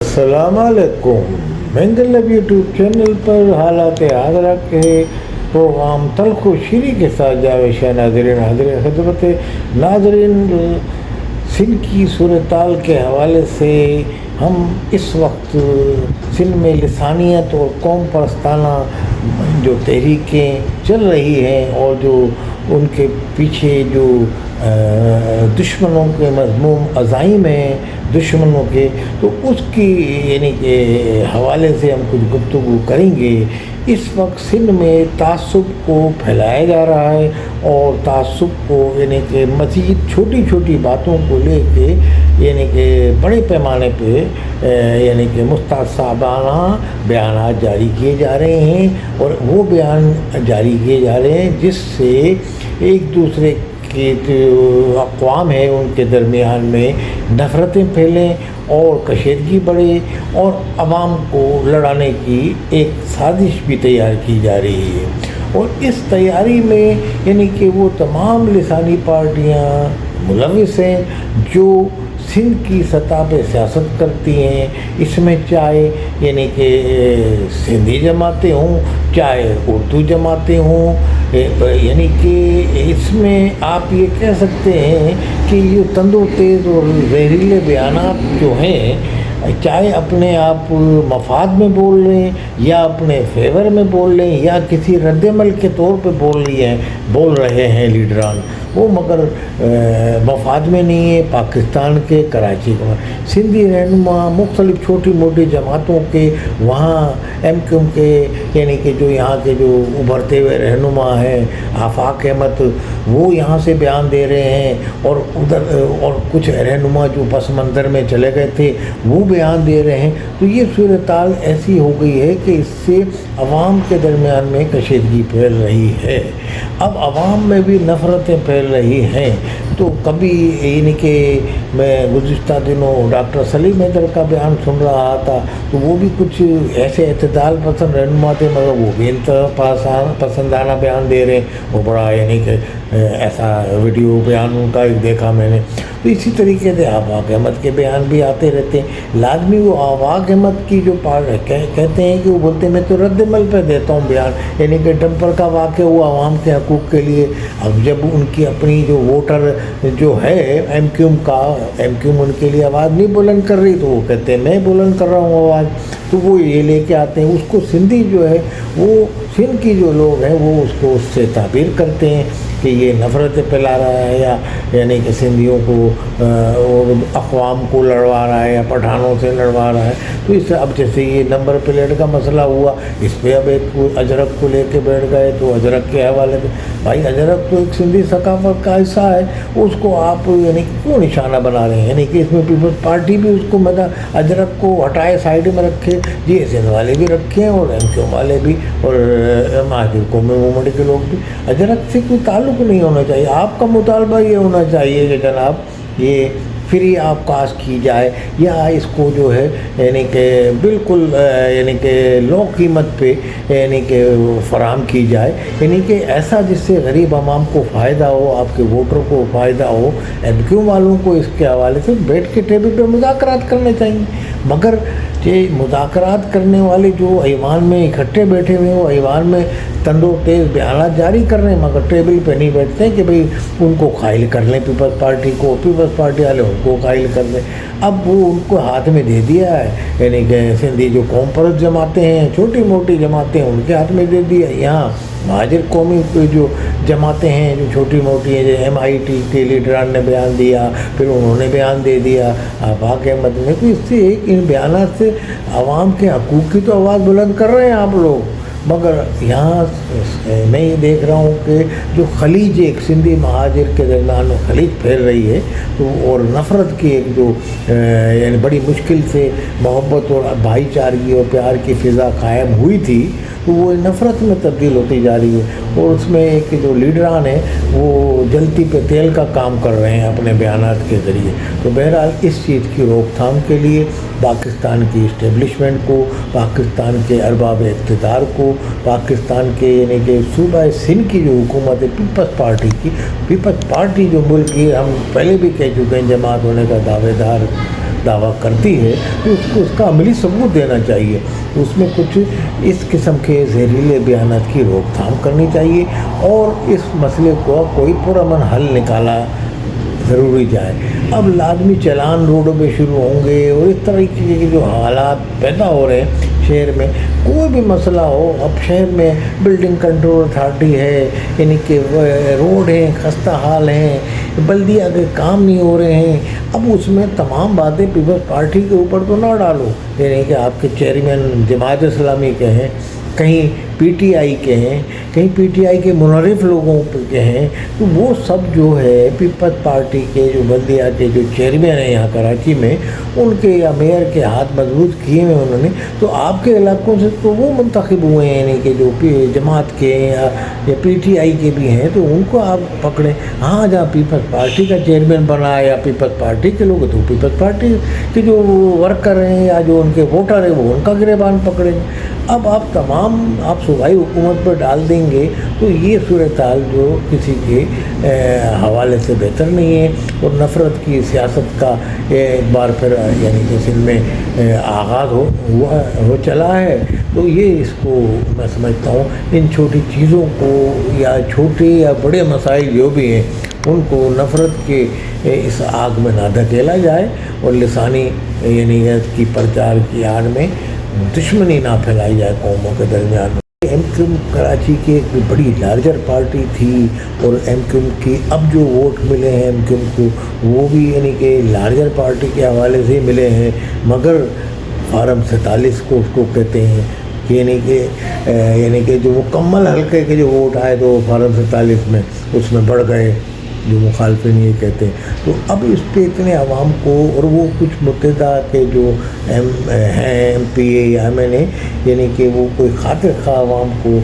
السلام علیکم Mengal YouTube channel پر حالات حاضرہ کے پروگرام تلخ و شیریں کے ساتھ جاوید شاہ ناظرین حاضر خدمت ناظرین سندھ کی صورتحال کے حوالے سے ہم اس وقت سندھ میں لسانیت اور قوم پرستانہ جو تحریکیں چل رہی ہیں اور جو ان کے پیچھے جو دشمنوں کے مذموم عزائم ہیں دشمنوں کے، تو اس کی یعنی کہ حوالے سے ہم کچھ گفتگو کریں گے۔ اس وقت سندھ میں تعصب کو پھیلایا جا رہا ہے اور تعصب کو یعنی کہ مزید چھوٹی چھوٹی باتوں کو لے کے یعنی کہ بڑے پیمانے پہ یعنی کہ مستعصبانہ بیانات جاری کیے جا رہے ہیں، اور وہ بیان جاری کیے جا رہے ہیں جس سے ایک دوسرے کے جو اقوام ہیں ان کے درمیان میں نفرتیں پھیلیں اور کشیدگی بڑھے، اور عوام کو لڑانے کی ایک سازش بھی تیار کی جا رہی ہے۔ اور اس تیاری میں یعنی کہ وہ تمام لسانی پارٹیاں ملوث ہیں جو سندھ کی سطح پہ سیاست کرتی ہیں، اس میں چاہے یعنی کہ سندھی جماعتیں ہوں چاہے اردو جماعتیں ہوں، یعنی کہ اس میں آپ یہ کہہ سکتے ہیں کہ یہ تند و تیز اور زہریلے بیانات جو ہیں، چاہے اپنے آپ مفاد میں بول رہے ہیں یا اپنے فیور میں بول رہے ہیں یا کسی رد عمل کے طور پہ بول رہے ہیں لیڈران، وہ مگر مفاد میں نہیں ہے پاکستان کے کراچی کا۔ سندھی رہنما مختلف چھوٹی موٹی جماعتوں کے وہاں ایم کیو ایم کے یعنی کہ جو یہاں کے جو ابھرتے ہوئے رہنما ہیں آفاق احمد، وہ یہاں سے بیان دے رہے ہیں، اور ادھر اور کچھ رہنما جو پس منظر میں چلے گئے تھے وہ بیان دے رہے ہیں۔ تو یہ صورتحال ایسی ہو گئی ہے کہ اس سے عوام کے درمیان میں کشیدگی پھیل رہی ہے، اب عوام میں بھی نفرتیں پھیل رہی ہیں۔ تو کبھی یعنی کہ میں گزشتہ دنوں ڈاکٹر سلیم حیدر کا بیان سن رہا تھا، تو وہ بھی کچھ ایسے اعتدال پسند رہنما تھے مگر وہ بھی انتہا پسندانہ بیان دے رہے ہیں، وہ بڑا یعنی کہ ایسا ویڈیو بیان ان کا ایک دیکھا میں نے۔ تو اسی طریقے سے آفاق احمد کے بیان بھی آتے رہتے ہیں۔ لازمی وہ آفاق احمد کی جو کہتے ہیں کہ وہ بولتے ہیں میں تو رد عمل پہ دیتا ہوں بیان، یعنی کہ ڈمپر کا واقعہ ہوا عوام کے حقوق کے لیے، اب جب ان کی اپنی جو ووٹر جو ہے ایم کیو ایم ان کے لیے آواز نہیں بلند کر رہی، تو وہ کہتے ہیں میں بلند کر رہا ہوں آواز، تو وہ یہ لے کے آتے ہیں اس کو۔ سندھی جو ہے وہ سندھ کی جو لوگ ہیں وہ اس کو اس سے تعبیر کرتے ہیں کہ یہ نفرتیں پھیلا رہا ہے، یا یعنی کہ سندھیوں کو اقوام کو لڑوا رہا ہے یا پٹھانوں سے لڑوا رہا ہے۔ تو اس سے اب جیسے یہ نمبر پلیٹ کا مسئلہ ہوا، اس پہ اب ایک اجرک کو لے کے بیٹھ گئے، تو اجرک کے حوالے سے بھائی اجرک تو ایک سندھی ثقافت کا حصہ ہے، اس کو آپ یعنی کیوں نشانہ بنا رہے ہیں؟ یعنی کہ اس میں پیپلز پارٹی بھی اس کو اجرک کو ہٹائے سائڈ میں رکھے، جی سندھ والے بھی رکھے ہیں اور ایم کیو والے بھی اور مہاجر قومی موومنٹ کے لوگ بھی۔ اجرک سے کوئی تعلق نہیں ہونا چاہیے۔ آپ کا مطالبہ یہ ہونا چاہیے کہ جناب یہ فری آبکاش کی جائے، یا اس کو جو ہے یعنی کہ بالکل یعنی کہ لو قیمت پہ یعنی کہ فراہم کی جائے، یعنی کہ ایسا جس سے غریب عوام کو فائدہ ہو، آپ کے ووٹر کو فائدہ ہو۔ ایم کیو والوں کو اس کے حوالے سے بیٹھ کے ٹیبل پہ مذاکرات کرنے چاہیے، مگر یہ مذاکرات کرنے والے جو ایوان میں اکٹھے بیٹھے ہوئے ہیں وہ ایوان میں تند و تیز بیانات جاری کر رہے ہیں، مگر ٹیبل پہ نہیں بیٹھتے ہیں کہ بھئی ان کو قائل کر لیں پیپلز پارٹی کو، پیپلز پارٹی والے ان کو قائل کر لیں۔ اب وہ ان کو ہاتھ میں دے دیا ہے، یعنی کہ سندھی جو قوم پرست جماعتیں ہیں چھوٹی موٹی جماعتیں ان کے ہاتھ میں دے دیا۔ یہاں مہاجر قومی کی جو جماعتیں ہیں جو چھوٹی موٹی ہیں، ایم آئی ٹی کے لیڈران نے بیان دیا، پھر انہوں نے بیان دے دیا آفاق احمد نے، تو اس سے ان بیانات سے عوام کے حقوق کی تو آواز بلند کر رہے ہیں آپ لوگ، مگر یہاں میں یہ دیکھ رہا ہوں کہ جو خلیج ایک سندھی مہاجر کے درمیان میں خلیج پھیل رہی ہے، تو اور نفرت کی ایک جو یعنی بڑی مشکل سے محبت اور بھائی چارگی اور پیار کی فضا قائم ہوئی تھی، تو وہ نفرت میں تبدیل ہوتی جا رہی ہے، اور اس میں ایک جو لیڈران ہیں وہ جلتی پہ تیل کا کام کر رہے ہیں اپنے بیانات کے ذریعے۔ تو بہرحال اس چیز کی روک تھام کے لیے پاکستان کی اسٹیبلشمنٹ کو، پاکستان کے ارباب اقتدار کو، پاکستان کے یعنی کہ صوبہ سندھ کی جو حکومت ہے پیپلز پارٹی کی، پیپلز پارٹی جو ملک کی ہم پہلے بھی کہہ چکے ہیں جماعت ہونے کا دعویٰ کرتی ہے تو اس کو اس کا عملی ثبوت دینا چاہیے. اس میں کچھ اس قسم کے زہریلے بیانات کی روک تھام کرنی چاہیے اور اس مسئلے کو کوئی پرامن حل نکالا ضروری جائے. اب لازمی چلان روڈوں پہ شروع ہوں گے اور اس طریقے کے جو حالات پیدا ہو رہے ہیں شہر میں، کوئی بھی مسئلہ ہو. اب شہر میں بلڈنگ کنٹرول اتھارٹی ہے، یعنی کہ روڈ ہیں خستہ حال ہیں، بلدیہ کے کام نہیں ہو رہے ہیں. اب اس میں تمام باتیں پیپلز پارٹی کے اوپر تو نہ ڈالو. یعنی کہ آپ کے چیئرمین جماعت اسلامی کے ہیں، کہیں پی ٹی آئی کے ہیں، کہیں پی ٹی آئی کے منحرف لوگوں کے ہیں، تو وہ سب جو ہے پیپلز پارٹی کے جو بلدیہ کے جو چیئرمین ہیں یہاں کراچی میں، ان کے یا میئر کے ہاتھ مضبوط کیے ہیں انہوں نے. تو آپ کے علاقوں سے تو وہ منتخب ہوئے ہیں، یعنی کہ جو جماعت کے یا پی ٹی آئی کے بھی ہیں، تو ان کو آپ پکڑیں. ہاں جہاں پیپلز پارٹی کا چیئرمین بنا ہے یا پیپلز پارٹی کے لوگ، تو پیپلز پارٹی کے جو ورکر ہیں یا جو ان کے ووٹر ہیں وہ ان کا گریبان پکڑیں. اب آپ صوبائی حکومت پر ڈال دیں گے تو یہ صورتحال جو کسی کے حوالے سے بہتر نہیں ہے. اور نفرت کی سیاست کا ایک بار پھر یعنی کہ سندھ میں آغاز ہو چلا ہے. تو یہ اس کو میں سمجھتا ہوں ان چھوٹی چیزوں کو یا چھوٹے یا بڑے مسائل جو بھی ہیں ان کو نفرت کے اس آگ میں نہ دھکیلا جائے اور لسانی یعنی کی پرچار کی آڑ میں دشمنی نہ پھیلائی جائے قوموں کے درمیان. ایم کیو ایم کراچی کی ایک بڑی لارجر پارٹی تھی اور ایم کیو ایم کی اب جو ووٹ ملے ہیں ایم کیو ایم کو وہ بھی یعنی کہ لارجر پارٹی کے حوالے سے ملے ہیں. مگر فارم 47 کو اس کو کہتے ہیں یعنی کہ جو مکمل حلقے کے جو ووٹ آئے تو فارم 47 میں اس میں بڑھ گئے جو مخالفین یہ کہتے ہیں. تو اب اس پہ اتنے عوام کو اور وہ کچھ متحدہ کے جو ایم پی اے یا ایم این اے یعنی کہ وہ کوئی خاطر خواہ عوام کو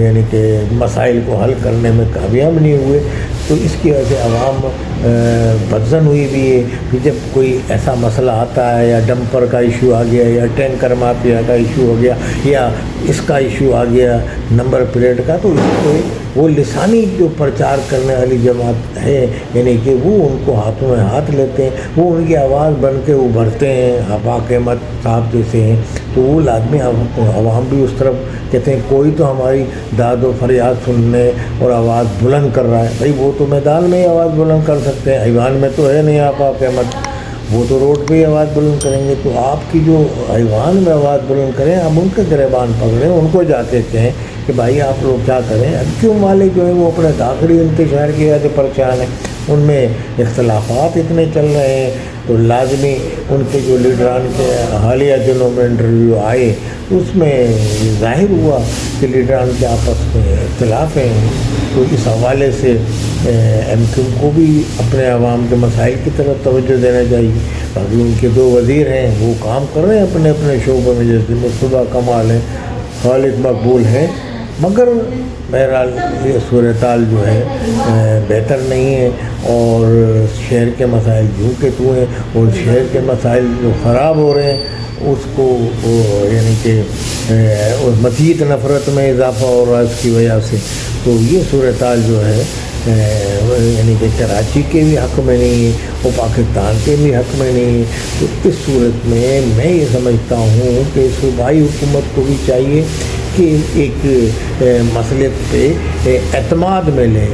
یعنی کہ مسائل کو حل کرنے میں کامیاب نہیں ہوئے. تو اس کی وجہ سے عوام بدظن ہوئی بھی ہے کہ جب کوئی ایسا مسئلہ آتا ہے یا ڈمپر کا ایشو آ گیا یا ٹینکر مافیا کا ایشو ہو گیا یا اس کا ایشو آ گیا نمبر پلیٹ کا، تو اس کو وہ لسانی جو پرچار کرنے والی جماعت ہے یعنی کہ وہ ان کو ہاتھوں میں ہاتھ لیتے ہیں، وہ ان کی آواز بن کے ابھرتے ہیں. حفاظ احمد صاحب جیسے ہیں تو وہ لازمی عوام بھی اس طرف کہتے ہیں کوئی تو ہماری داد و فریاد سننے اور آواز بلند کر رہا ہے. بھائی وہ تو میدان میں ہی آواز بلند کر سکتے ہیں، ایوان میں تو ہے نہیں حفاظ احمد، وہ تو روڈ پہ ہی آواز بلند کریں گے. تو آپ کی جو ایوان میں آواز بلند کریں، آپ ان کے گریبان پکڑیں، ان کو جا کے کہیں کہ بھائی آپ لوگ کیا کریں. اب کیوں والے جو ہیں وہ اپنے داخلی انتشار کی وجہ سے پریشان ہیں، ان میں اختلافات اتنے چل رہے ہیں. تو لازمی ان کے جو لیڈران کے حالیہ دنوں میں انٹرویو آئے اس میں ظاہر ہوا کہ لیڈران کے آپس میں اختلاف ہیں. تو اس حوالے سے ایم کیو ایم کو بھی اپنے عوام کے مسائل کی طرف توجہ دینا چاہیے. باقی ان کے 2 وزیر ہیں وہ کام کر رہے ہیں اپنے اپنے شعبے میں، جیسے مصطفیٰ کمال ہیں، خالد مقبول ہیں. مگر بہرحال یہ صورتحال جو ہے بہتر نہیں ہے اور شہر کے مسائل یوں کے تو ہیں اور شہر کے مسائل جو خراب ہو رہے ہیں اس کو یعنی کہ مزید نفرت میں اضافہ ہو رہا ہے اس کی وجہ سے. تو یہ صورتحال جو ہے یعنی کہ کراچی کے بھی حق میں نہیں ہے اور پاکستان کے بھی حق میں نہیں ہے. تو اس صورت میں میں یہ سمجھتا ہوں کہ صوبائی حکومت کو بھی چاہیے کہ ایک مسئلے پہ اعتماد میں لیں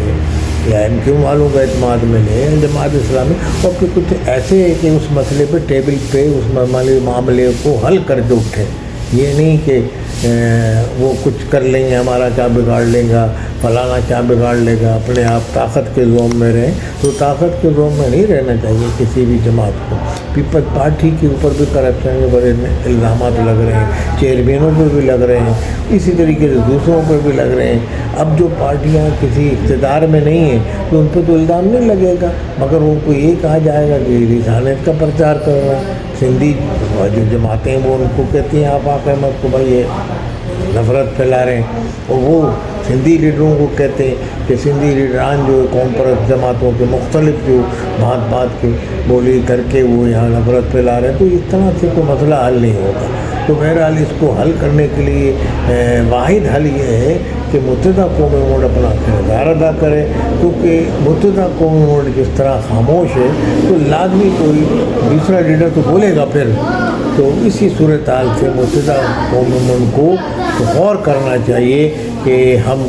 یا ایم کیو ایم والوں کا اعتماد میں لیں جماعت اسلامی، اور پھر کچھ ایسے کہ اس مسئلے پہ ٹیبل پہ اس معاملے کو حل کر کے اٹھیں. یہ نہیں کہ وہ کچھ کر لیں گے، ہمارا کیا بگاڑ لیں گا، فلانا کیا بگاڑ لے گا، اپنے آپ طاقت کے زوم میں رہیں. تو طاقت کے زوم میں نہیں رہنا چاہیے کسی بھی جماعت کو. پیپلز پارٹی کے اوپر بھی کرپشن کے بڑے الزامات لگ رہے ہیں، چیئرمینوں پر بھی لگ رہے ہیں، اسی طریقے سے دوسروں پر بھی لگ رہے ہیں. اب جو پارٹیاں کسی اقتدار میں نہیں ہیں تو ان پہ تو الزام نہیں لگے گا، مگر ان کو یہ کہا جائے گا کہ لسانیت کا پرچار کر رہا ہے. سندھی جو جماعتیں وہ ان کو کہتی ہیں آفاق احمد کو بھائی یہ نفرت پھیلا رہے ہیں، اور وہ سندھی لیڈروں کو کہتے ہیں کہ سندھی لیڈران جو قوم پرست جماعتوں کے مختلف جو بات کے بولی کر کے وہ یہاں نفرت پھیلا رہے ہیں. تو اس طرح سے کوئی مسئلہ حل نہیں ہوگا. تو بہرحال اس کو حل کرنے کے لیے واحد حل یہ ہے کہ متحدہ قومی ملک اپنا کردار ادا کرے، کیونکہ متحدہ قومی ملک جس طرح خاموش ہے تو لازمی کوئی دوسرا لیڈر تو بولے گا پھر۔ تو اسی صورتحال سے متحدہ قومی ملک کو غور کرنا چاہیے کہ ہم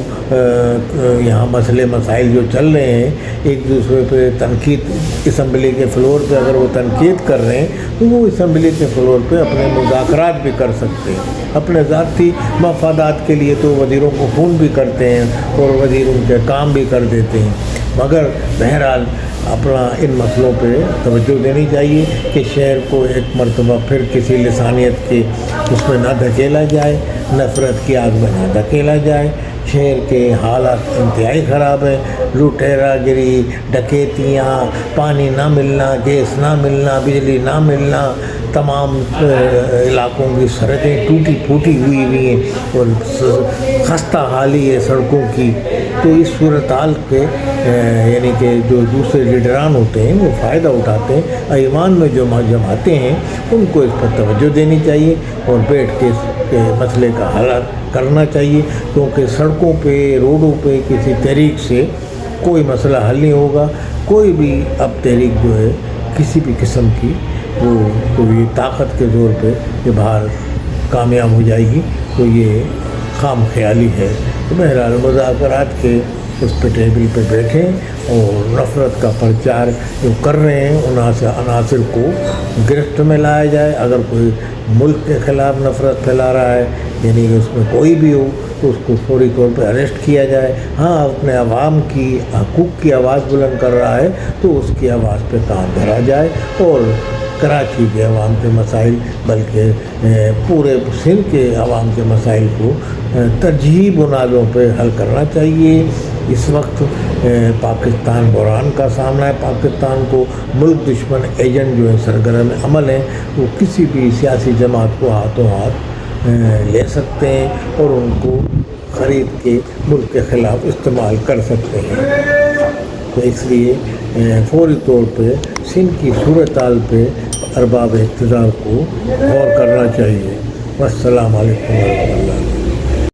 یہاں مسئلے مسائل جو چل رہے ہیں ایک دوسرے پہ تنقید، اسمبلی کے فلور پہ اگر وہ تنقید کر رہے ہیں تو وہ اسمبلی کے فلور پہ اپنے مذاکرات بھی کر سکتے ہیں، اپنے ذاتی مفادات کے لیے تو وزیروں کو فون بھی کرتے ہیں اور وزیر ان کے کام بھی کر دیتے ہیں، مگر بہرحال اپنا ان مسئلوں پہ توجہ دینی چاہیے کہ شہر کو ایک مرتبہ پھر کسی لسانیت کے اس میں نہ دھکیلا جائے، نفرت کی آگ میں نہ دھکیلا جائے۔ شہر کے حالات انتہائی خراب ہیں، لٹیرا گری، ڈکیتیاں، پانی نہ ملنا، گیس نہ ملنا، بجلی نہ ملنا، تمام علاقوں کی سڑکیں ٹوٹی پھوٹی ہوئی ہیں اور خستہ حالی ہے سڑکوں کی۔ تو اس صورتحال کے یعنی کہ جو دوسرے لیڈران ہوتے ہیں وہ فائدہ اٹھاتے ہیں، ایوان میں جو جماتے ہیں ان کو اس پر توجہ دینی چاہیے اور بیٹھ کے اس مسئلے کا حل کرنا چاہیے، کیونکہ سڑکوں پہ روڈوں پہ کسی تحریک سے کوئی مسئلہ حل نہیں ہوگا۔ کوئی بھی اب تحریک جو ہے کسی بھی قسم کی وہ کوئی طاقت کے زور پہ یہ باہر کامیاب ہو جائے گی تو یہ خام خیالی ہے۔ تو بہرحال مذاکرات کے اس پہ ٹیبل پہ بیٹھیں اور نفرت کا پرچار جو کر رہے ہیں ان عناصر کو گرفت میں لایا جائے۔ اگر کوئی ملک کے خلاف نفرت پھیلا رہا ہے یعنی کہ اس میں کوئی بھی ہو تو اس کو فوری طور پہ اریسٹ کیا جائے۔ ہاں اپنے عوام کی حقوق کی آواز بلند کر رہا ہے تو اس کی آواز پہ کان دھرا جائے اور کراچی کے عوام کے مسائل بلکہ پورے سندھ کے عوام کے مسائل کو ترجیحی بنیادوں پہ حل کرنا چاہیے۔ اس وقت پاکستان بحران کا سامنا ہے، پاکستان کو ملک دشمن ایجنٹ جو ہے سرگرم عمل ہیں وہ کسی بھی سیاسی جماعت کو ہاتھوں ہاتھ لے سکتے ہیں اور ان کو خرید کے ملک کے خلاف استعمال کر سکتے ہیں۔ تو اس لیے فوری طور پہ سندھ کی صورتحال پہ ارباب اقتدار کو غور کرنا چاہیے۔ والسلام علیکم ورحمۃ اللہ۔